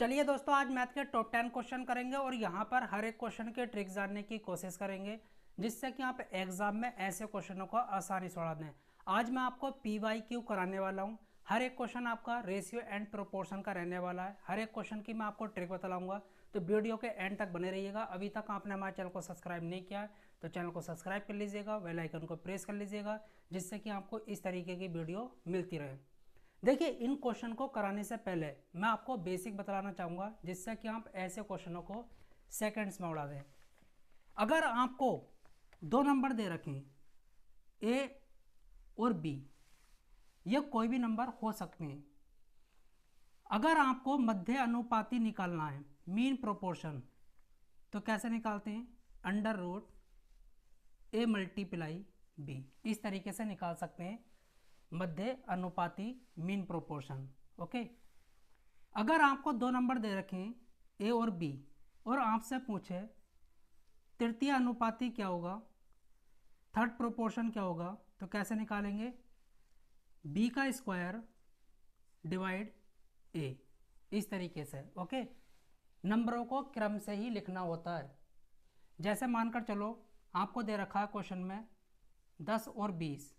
चलिए दोस्तों, आज मैथ के टॉप 10 क्वेश्चन करेंगे और यहाँ पर हर एक क्वेश्चन के ट्रिक जानने की कोशिश करेंगे जिससे कि आप एग्जाम में ऐसे क्वेश्चनों को आसानी से उड़ा दें। आज मैं आपको PYQ कराने वाला हूँ। हर एक क्वेश्चन आपका रेशियो एंड प्रोपोर्शन का रहने वाला है। हर एक क्वेश्चन की मैं आपको ट्रिक बताऊंगा, तो वीडियो के एंड तक बने रहिएगा। अभी तक आपने हमारे चैनल को सब्सक्राइब नहीं किया है तो चैनल को सब्सक्राइब कर लीजिएगा, बेल आइकन को प्रेस कर लीजिएगा जिससे कि आपको इस तरीके की वीडियो मिलती रहे। देखिए, इन क्वेश्चन को कराने से पहले मैं आपको बेसिक बताना चाहूँगा जिससे कि आप ऐसे क्वेश्चनों को सेकंड्स में उड़ा दें। अगर आपको दो नंबर दे रखें ए और बी, ये कोई भी नंबर हो सकते हैं। अगर आपको मध्य अनुपाती निकालना है, मीन प्रोपोर्शन, तो कैसे निकालते हैं? Under root A multiply B, इस तरीके से निकाल सकते हैं मध्य अनुपाती मीन प्रोपोर्शन। ओके, अगर आपको दो नंबर दे रखें ए और बी और आपसे पूछे तृतीय अनुपाती क्या होगा, थर्ड प्रोपोर्शन क्या होगा, तो कैसे निकालेंगे? बी का स्क्वायर डिवाइड ए, इस तरीके से। ओके, नंबरों को क्रम से ही लिखना होता है। जैसे मानकर चलो आपको दे रखा है क्वेश्चन में 10 और 20।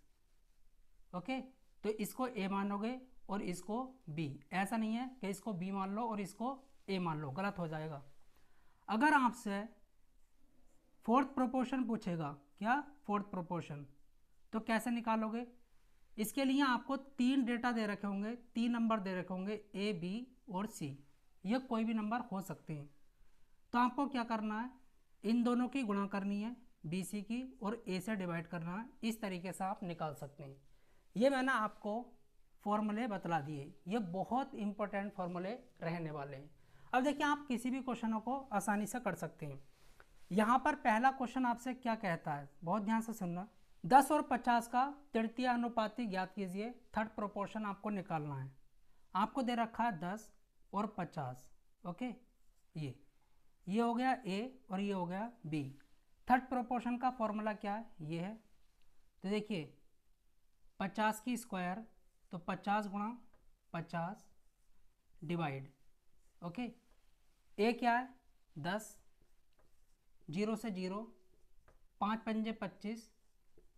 ओके, तो इसको ए मानोगे और इसको बी। ऐसा नहीं है कि इसको बी मान लो और इसको ए मान लो, गलत हो जाएगा। अगर आपसे फोर्थ प्रोपोर्शन पूछेगा, क्या फोर्थ प्रोपोर्शन, तो कैसे निकालोगे? इसके लिए आपको तीन डेटा दे रखे होंगे, तीन नंबर दे रखे होंगे ए, बी और सी। ये कोई भी नंबर हो सकते हैं। तो आपको क्या करना है? इन दोनों की गुणा करनी है, बी सी की, और ए से डिवाइड करना है। इस तरीके से आप निकाल सकते हैं। ये मैंने आपको फॉर्मूले बतला दिए, ये बहुत इंपॉर्टेंट फॉर्मूले रहने वाले हैं। अब देखिए, आप किसी भी क्वेश्चनों को आसानी से कर सकते हैं। यहाँ पर पहला क्वेश्चन आपसे क्या कहता है, बहुत ध्यान से सुनना। 10 और 50 का तृतीय अनुपाती ज्ञात कीजिए, थर्ड प्रोपोर्शन आपको निकालना है। आपको दे रखा है 10 और 50। ओके, ये हो गया ए और ये हो गया बी। थर्ड प्रोपोर्शन का फॉर्मूला क्या है? ये है। तो देखिए, 50 की स्क्वायर तो 50 गुणा 50 डिवाइड। ओके, ए क्या है? 10, 0 से 0, 5 पंजे 25,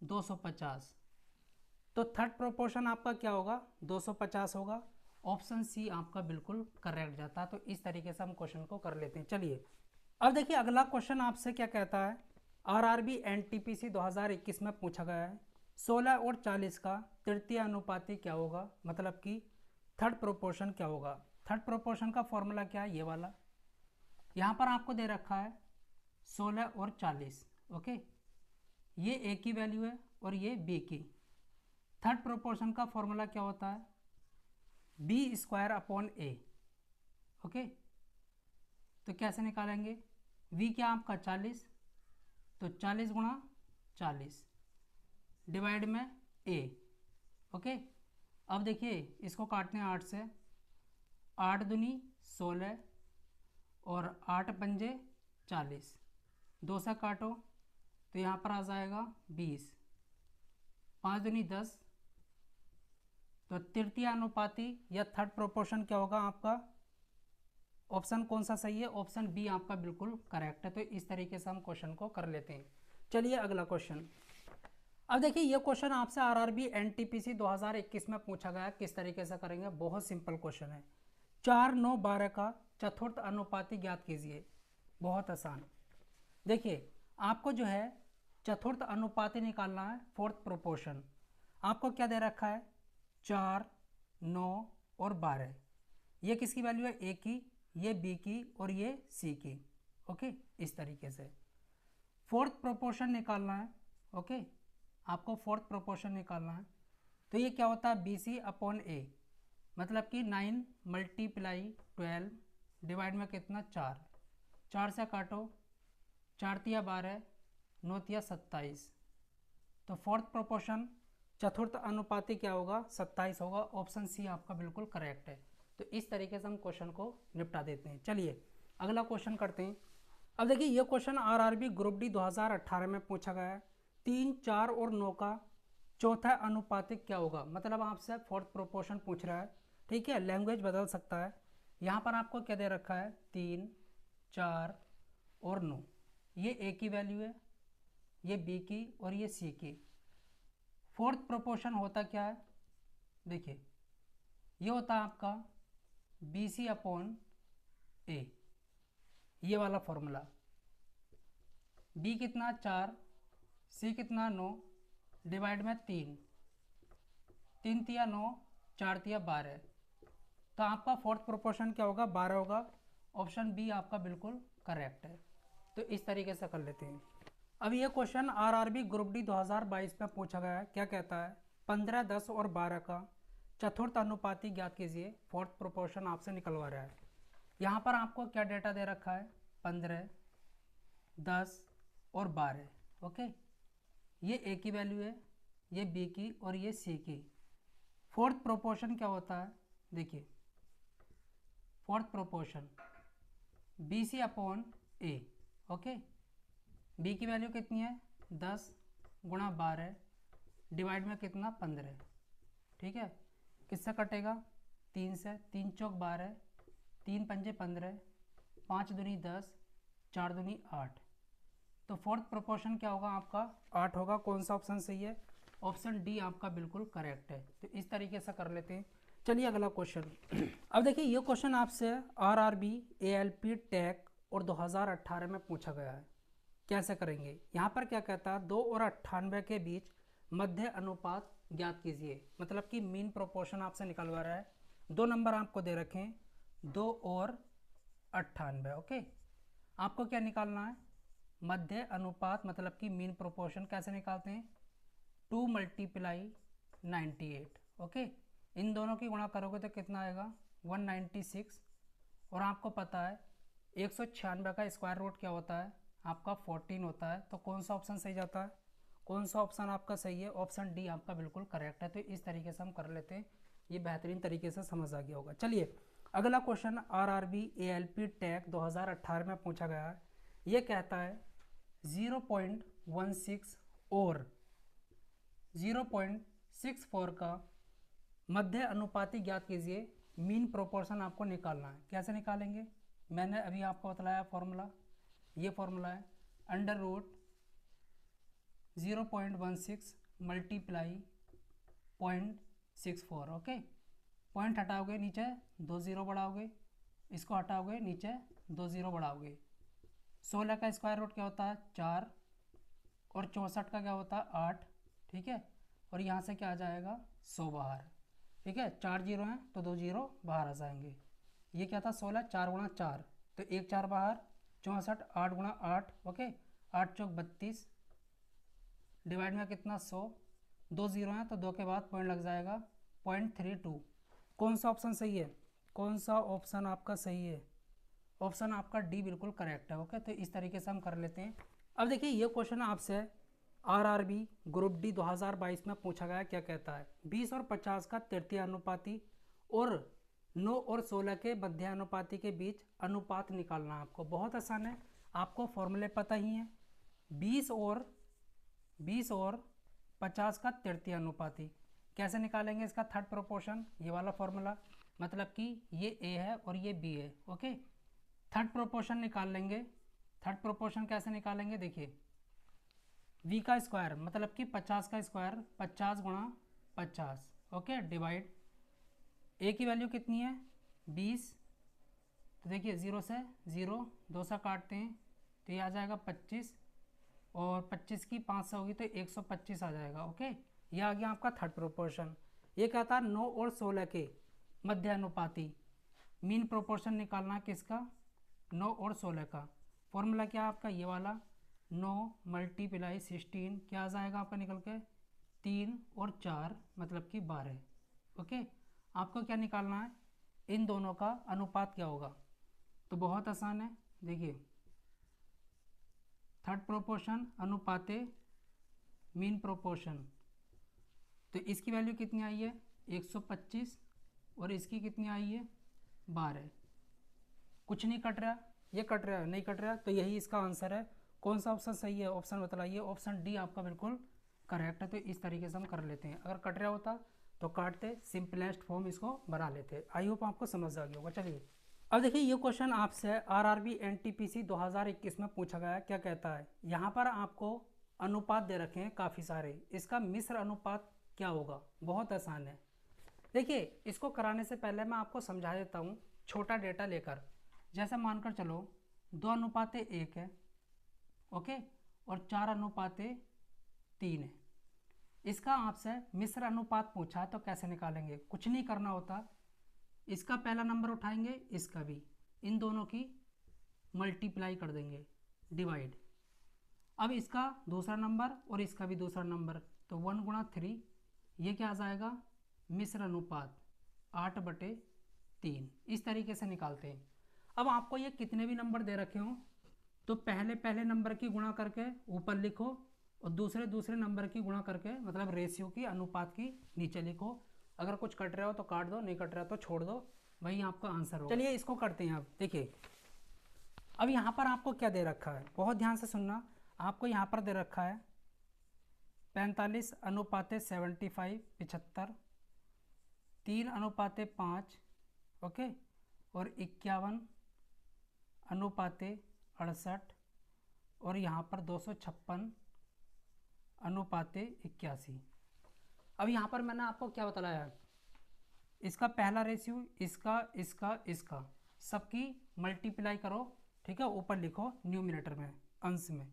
250। तो थर्ड प्रोपोर्शन आपका क्या होगा? 250 होगा। ऑप्शन सी आपका बिल्कुल करेक्ट जाता है। तो इस तरीके से हम क्वेश्चन को कर लेते हैं। चलिए, अब देखिए अगला क्वेश्चन आपसे क्या कहता है। आरआरबी एनटीपीसी 2021 में पूछा गया है 16 और 40 का तृतीय अनुपाती क्या होगा, मतलब कि थर्ड प्रोपोर्शन क्या होगा। थर्ड प्रोपोर्शन का फॉर्मूला क्या है? ये वाला। यहाँ पर आपको दे रखा है 16 और 40। ओके, ये ए की वैल्यू है और ये बी की। थर्ड प्रोपोर्शन का फॉर्मूला क्या होता है? B square upon A. Okay, तो कैसे निकालेंगे? वी क्या आपका 40, तो 40 गुणा 40 डिवाइड में ए। ओके, अब देखिए इसको काटते हैं 8 से। 8 दूनी 16 और 8 पंजे 40, 2 से काटो तो यहाँ पर आ जाएगा 20। 5 दूनी 10। तो तृतीय अनुपाती या थर्ड प्रोपोर्शन क्या होगा आपका? ऑप्शन कौन सा सही है? ऑप्शन बी आपका बिल्कुल करेक्ट है। तो इस तरीके से हम क्वेश्चन को कर लेते हैं। चलिए अगला क्वेश्चन। अब देखिए, ये क्वेश्चन आपसे आरआरबी एनटीपीसी 2021 में पूछा गया। किस तरीके से करेंगे? बहुत सिंपल क्वेश्चन है। 4, 9, 12 का चतुर्थ अनुपाती ज्ञात कीजिए। बहुत आसान। देखिए, आपको जो है चतुर्थ अनुपाती निकालना है, फोर्थ प्रोपोर्शन। आपको क्या दे रखा है? 4, 9 और 12। ये किसकी वैल्यू है? ए की, ये बी की और ये सी की। ओके, इस तरीके से फोर्थ प्रोपोर्शन निकालना है। ओके, आपको फोर्थ प्रोपोर्शन निकालना है। तो ये क्या होता है? बी सी अपॉन ए, मतलब कि 9 मल्टीप्लाई 12 डिवाइड में कितना? 4। 4 से काटो, 4 तिया 12, 9 तिया 27। तो फोर्थ प्रोपोर्शन चतुर्थ अनुपाती क्या होगा? 27 होगा। ऑप्शन सी आपका बिल्कुल करेक्ट है। तो इस तरीके से हम क्वेश्चन को निपटा देते हैं। चलिए अगला क्वेश्चन करते हैं। अब देखिए, ये क्वेश्चन आरआरबी ग्रुप डी 2018 में पूछा गया है। 3, 4 और 9 का चौथा अनुपातिक क्या होगा, मतलब आपसे फोर्थ प्रोपोर्शन पूछ रहा है। ठीक है, लैंग्वेज बदल सकता है। यहाँ पर आपको क्या दे रखा है, 3, 4 और 9। ये ए की वैल्यू है, ये बी की और ये सी की। फोर्थ प्रोपोर्शन होता क्या है, देखिए ये होता है आपका बी सी अपॉन ए, ये वाला फॉर्मूला। बी कितना 4, सी कितना 9, डिवाइड में 3, 3 तिया 9, 4 तिया 12। तो आपका फोर्थ प्रोपोर्शन क्या होगा, 12 होगा। ऑप्शन बी आपका बिल्कुल करेक्ट है। तो इस तरीके से कर लेते हैं। अब ये क्वेश्चन आरआरबी ग्रुप डी 2022 में पूछा गया है। क्या कहता है, 15, 10 और 12 का चतुर्थ अनुपाती ज्ञात कीजिए। फोर्थ प्रोपोर्शन आपसे निकलवा रहा है। यहाँ पर आपको क्या डेटा दे रखा है, 15, 10 और 12। ओके, ये ए की वैल्यू है, ये बी की और ये सी की। फोर्थ प्रोपोर्शन क्या होता है, देखिए fourth proportion B C upon A. Okay, B की वैल्यू कितनी है, 10 गुणा 12 डिवाइड में कितना 15। ठीक है, किससे कटेगा, 3 से। 3 चौक 12, 3 पंजे 15, 5 दूनी 10, 4 दूनी 8। तो फोर्थ प्रोपोर्शन क्या होगा आपका, 8 होगा। कौन सा ऑप्शन सही है, ऑप्शन डी आपका बिल्कुल करेक्ट है। तो इस तरीके से कर लेते हैं। चलिए अगला क्वेश्चन। अब देखिए ये क्वेश्चन आपसे आरआरबी, एएलपी, टेक और 2018 में पूछा गया है। कैसे करेंगे, यहाँ पर क्या कहता है, 2 और 98 के बीच मध्य अनुपात ज्ञात कीजिए। मतलब कि मीन प्रोपोर्शन आपसे निकलवा रहा है। 2 नंबर आपको दे रखे हैं, 2 और 98। ओके, आपको क्या निकालना है, मध्य अनुपात मतलब कि मीन प्रोपोर्शन। कैसे निकालते हैं, 2 × 98। ओके, इन दोनों की गुणा करोगे तो कितना आएगा, 196। और आपको पता है 196 का स्क्वायर रूट क्या होता है, आपका 14 होता है। तो कौन सा ऑप्शन सही जाता है, कौन सा ऑप्शन आपका सही है, ऑप्शन डी आपका बिल्कुल करेक्ट है। तो इस तरीके से हम कर लेते हैं। ये बेहतरीन तरीके से समझ आ गया होगा। चलिए अगला क्वेश्चन आरआरबी, एएलपी, टेक 2018 में पूछा गया है। ये कहता है 0.16 और 0.64 का मध्य अनुपाती ज्ञात कीजिए। मीन प्रोपोर्शन आपको निकालना है। कैसे निकालेंगे, मैंने अभी आपको बताया फॉर्मूला। ये फॉर्मूला है under root 0.16 multiply 0.64। Okay, point हटाओगे नीचे 2 0 बढ़ाओगे, इसको हटाओगे नीचे 2 0 बढ़ाओगे। 16 का स्क्वायर रूट क्या होता है, 4, और 64 का क्या होता है, 8। ठीक है, और यहाँ से क्या आ जाएगा, 100 बाहर। ठीक है, 4 0 हैं तो 2 0 बाहर आ जाएंगे। ये क्या था, 16, 4 गुणा 4 तो 1 4 बाहर, 64, 8 गुणा 8। ओके, 8 चौक 32 डिवाइड में कितना 100। 2 0 हैं तो 2 के बाद पॉइंट लग जाएगा 0.32। कौन सा ऑप्शन सही है, कौन सा ऑप्शन आपका सही है, ऑप्शन आपका डी बिल्कुल करेक्ट है। ओके, तो इस तरीके से हम कर लेते हैं। अब देखिए ये क्वेश्चन आपसे आरआरबी ग्रुप डी 2022 में पूछा गया। क्या कहता है, 20 और 50 का तृतीय अनुपाती और 9 और 16 के मध्यानुपाती के बीच अनुपात निकालना है आपको। बहुत आसान है, आपको फॉर्मूले पता ही हैं। 20 और 50 का तृतीय अनुपाती कैसे निकालेंगे, इसका थर्ड प्रोपोर्शन, ये वाला फॉर्मूला। मतलब कि ये ए है और ये बी है। ओके, थर्ड प्रोपोर्शन निकाल लेंगे। थर्ड प्रोपोर्शन कैसे निकालेंगे, देखिए v का स्क्वायर मतलब कि 50 का स्क्वायर, 50 गुणा 50। ओके, डिवाइड a की वैल्यू कितनी है, 20। तो देखिए 0 से 0, 2 से काटते हैं तो ये आ जाएगा 25, और 25 की 5 से होगी तो 125 आ जाएगा। ओके, ये आ गया आपका थर्ड प्रोपोर्शन। ये कहता है 9 और 16 के मध्यानुपाती मीन प्रोपोर्शन निकालना किसका, 9 और 16 का। फॉर्मूला क्या है आपका, ये वाला 9 × 16 क्या आ जाएगा आपका निकल के, 3 और 4 मतलब कि 12। ओके, आपको क्या निकालना है, इन दोनों का अनुपात क्या होगा। तो बहुत आसान है, देखिए थर्ड प्रोपोर्शन अनुपाते मीन प्रोपोर्शन। तो इसकी वैल्यू कितनी आई है, 125, और इसकी कितनी आई है, 12। कुछ नहीं कट रहा, ये कट रहा है, नहीं कट रहा, तो यही इसका आंसर है। कौन सा ऑप्शन सही है, ऑप्शन बताइए। ऑप्शन डी आपका बिल्कुल करेक्ट है। तो इस तरीके से हम कर लेते हैं। अगर कट रहा होता तो काटते, सिंपलेस्ट फॉर्म इसको बना लेते। आई होप आपको समझ आ गया होगा। चलिए अब देखिए ये क्वेश्चन आपसे आरआरबी एनटीपीसी 2021 में पूछा गया है। क्या कहता है, यहाँ पर आपको अनुपात दे रखे हैं काफ़ी सारे, इसका मिश्र अनुपात क्या होगा। बहुत आसान है। देखिए इसको कराने से पहले मैं आपको समझा देता हूँ छोटा डेटा लेकर। जैसे मानकर चलो 2:1 है, ओके, और 4:3 है। इसका आपसे मिश्र अनुपात पूछा है तो कैसे निकालेंगे, कुछ नहीं करना होता। इसका पहला नंबर उठाएंगे, इसका भी, इन दोनों की मल्टीप्लाई कर देंगे, डिवाइड। अब इसका दूसरा नंबर और इसका भी दूसरा नंबर, तो 1 × 3, ये क्या आ जाएगा, मिश्र अनुपात 8/3। इस तरीके से निकालते हैं। अब आपको ये कितने भी नंबर दे रखे हों तो पहले पहले नंबर की गुणा करके ऊपर लिखो और दूसरे दूसरे नंबर की गुणा करके, मतलब रेशियो की, अनुपात की, नीचे लिखो। अगर कुछ कट रहा हो तो काट दो, नहीं कट रहा तो छोड़ दो, वही आपका आंसर होगा। चलिए इसको करते हैं। अब देखिए, अब यहाँ पर आपको क्या दे रखा है, बहुत ध्यान से सुनना। आपको यहाँ पर दे रखा है 45:75, 75, 3:5, ओके, और 51:68, और यहाँ पर 256:81। अब यहाँ पर मैंने आपको क्या बताया है, इसका पहला रेशियो, इसका सबकी मल्टीप्लाई करो, ठीक है, ऊपर लिखो न्यूमिनेटर में, अंश में,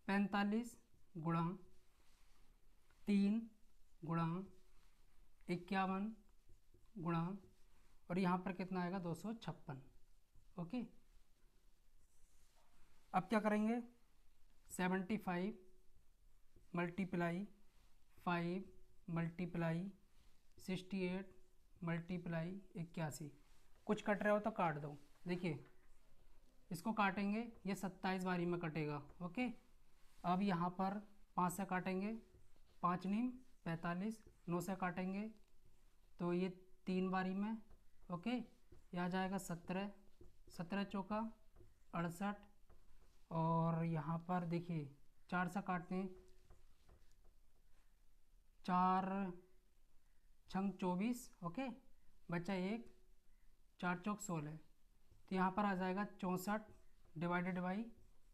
45 गुणा 3 गुणा 51 गुणा, और यहाँ पर कितना आएगा, 256, ओके। अब क्या करेंगे, 75 मल्टीप्लाई 5 मल्टीप्लाई 68 मल्टीप्लाई 81। कुछ कट रहा हो तो काट दो। देखिए इसको काटेंगे, ये 27 बारी में कटेगा, ओके। अब यहाँ पर 5 से काटेंगे, 5 × 45, 9 से काटेंगे तो ये 3 बारी में, ओके। ये आ जाएगा 17, 17 चौका 68, और यहाँ पर देखिए 4 से काटते हैं, 4 छंग 24, ओके, बचा 1, 4 चौक 16, तो यहाँ पर आ जाएगा 64 डिवाइडेड बाई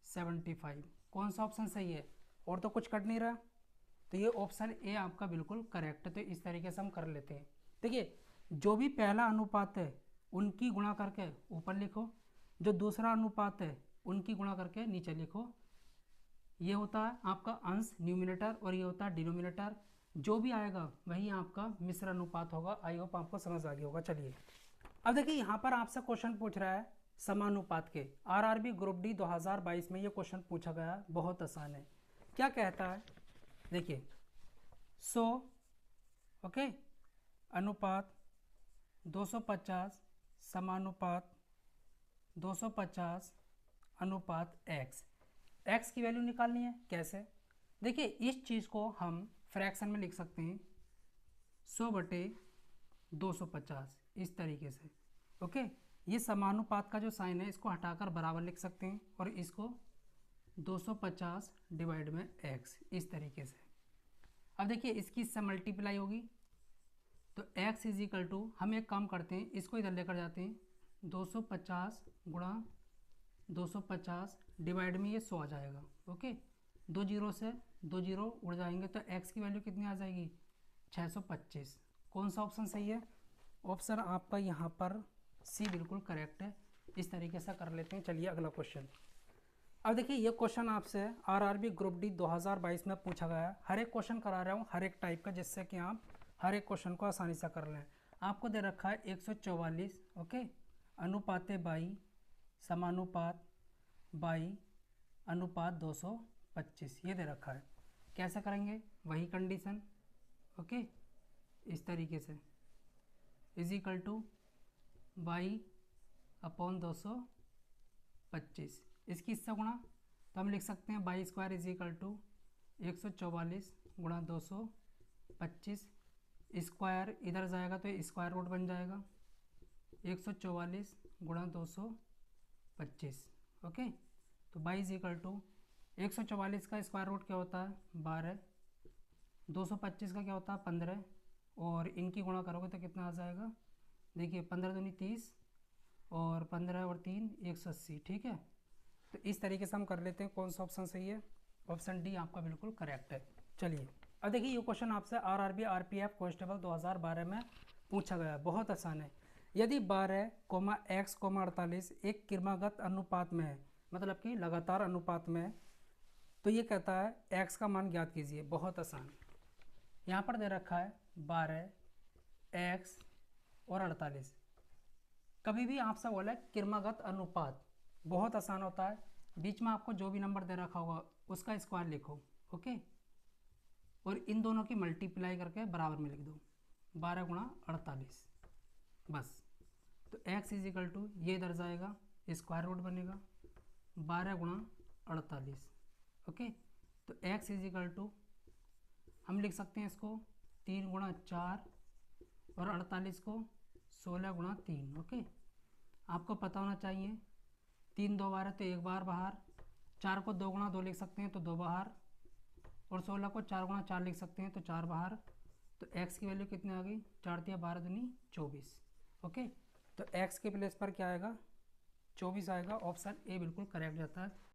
75। कौन सा ऑप्शन सही है, और तो कुछ कट नहीं रहा, तो ये ऑप्शन ए आपका बिल्कुल करेक्ट है। तो इस तरीके से हम कर लेते हैं। देखिए जो भी पहला अनुपात है उनकी गुणा करके ऊपर लिखो, जो दूसरा अनुपात है उनकी गुणा करके नीचे लिखो। ये होता है आपका अंश, न्यूमिनेटर, और ये होता है डिनोमिनेटर। जो भी आएगा वही आपका मिश्र अनुपात होगा। आई होप आपको समझ आ गया होगा। चलिए अब देखिए यहाँ पर आपसे क्वेश्चन पूछ रहा है समानुपात के। आरआरबी ग्रुप डी 2022 में ये क्वेश्चन पूछा गया, बहुत आसान है। क्या कहता है, देखिए 100, ओके, अनुपात 250 समानुपात 250 अनुपात x। x की वैल्यू निकालनी है, कैसे, देखिए इस चीज़ को हम फ्रैक्शन में लिख सकते हैं, 100/250, इस तरीके से, ओके। ये समानुपात का जो साइन है इसको हटाकर बराबर लिख सकते हैं, और इसको 250 डिवाइड में x, इस तरीके से। अब देखिए इसकी इससे मल्टीप्लाई होगी तो x इज इक्वल टू, हम एक काम करते हैं, इसको इधर लेकर जाते हैं, 250 गुणा 250 डिवाइड में ये 100 आ जाएगा, ओके। 2 जीरो से 2 जीरो उड़ जाएंगे तो x की वैल्यू कितनी आ जाएगी, 625। कौन सा ऑप्शन सही है, ऑप्शन आपका यहाँ पर सी बिल्कुल करेक्ट है। इस तरीके से कर लेते हैं। चलिए अगला क्वेश्चन। अब देखिए ये क्वेश्चन आपसे आरआरबी ग्रुप डी 2022 में पूछा गया है। हर एक क्वेश्चन करा रहा हूँ हर एक टाइप का, जिससे कि आप हर एक क्वेश्चन को आसानी से कर लें। आपको दे रखा है 144, ओके, अनुपात 22 समानुपात 22 अनुपात 225, ये दे रखा है। कैसे करेंगे, वही कंडीशन, ओके, इस तरीके से, इज इक्वल टू 22/225। इसकी इससे गुणा तो हम लिख सकते हैं 22² इज इक्वल टू 144 गुणा 225। स्क्वायर इधर जाएगा तो स्क्वायर रूट बन जाएगा, 144 गुणा 225, ओके। तो 22 इक्वल टू 144 का स्क्वायर रूट क्या होता है, 12, 225 का क्या होता है, 15, और इनकी गुणा करोगे तो कितना आ जाएगा, देखिए 15 दूनी 30, और 15 और 3 180, ठीक है। तो इस तरीके से हम कर लेते हैं। कौन सा ऑप्शन सही है? ऑप्शन डी आपका बिल्कुल करेक्ट है। चलिए अब देखिए, ये क्वेश्चन आपसे आरआरबी आरपीएफ कांस्टेबल 2012 में पूछा गया है, बहुत आसान है। यदि 12, x, 48 एक क्रमागत अनुपात में है, मतलब कि लगातार अनुपात में है, तो ये कहता है x का मान ज्ञात कीजिए। बहुत आसान, यहाँ पर दे रखा है 12, x और 48। कभी भी आपसे बोला है क्रमागत अनुपात, बहुत आसान होता है। बीच में आपको जो भी नंबर दे रखा होगा उसका स्क्वायर लिखो, ओके, और इन दोनों की मल्टीप्लाई करके बराबर में लिख दो, 12 गुणा 48, बस। तो x इज इक्वल टू ये इधर जाएगा, स्क्वायर रूट बनेगा 12 गुणा 48, ओके। तो x इज इक्वल टू हम लिख सकते हैं इसको 3 गुणा 4 और 48 को 16 गुणा 3, ओके। आपको पता होना चाहिए 3 2 बार है तो एक बार बाहर, 4 को 2 गुणा 2 लिख सकते हैं तो 2 बाहर, और 16 को 4 गुणा 4 लिख सकते हैं तो 4 बाहर। तो x की वैल्यू कितनी आ गई? 4 तिया 12 दूनी 24, ओके। तो x के प्लेस पर क्या आएगा? 24 आएगा। ऑप्शन ए बिल्कुल करेक्ट जाता है।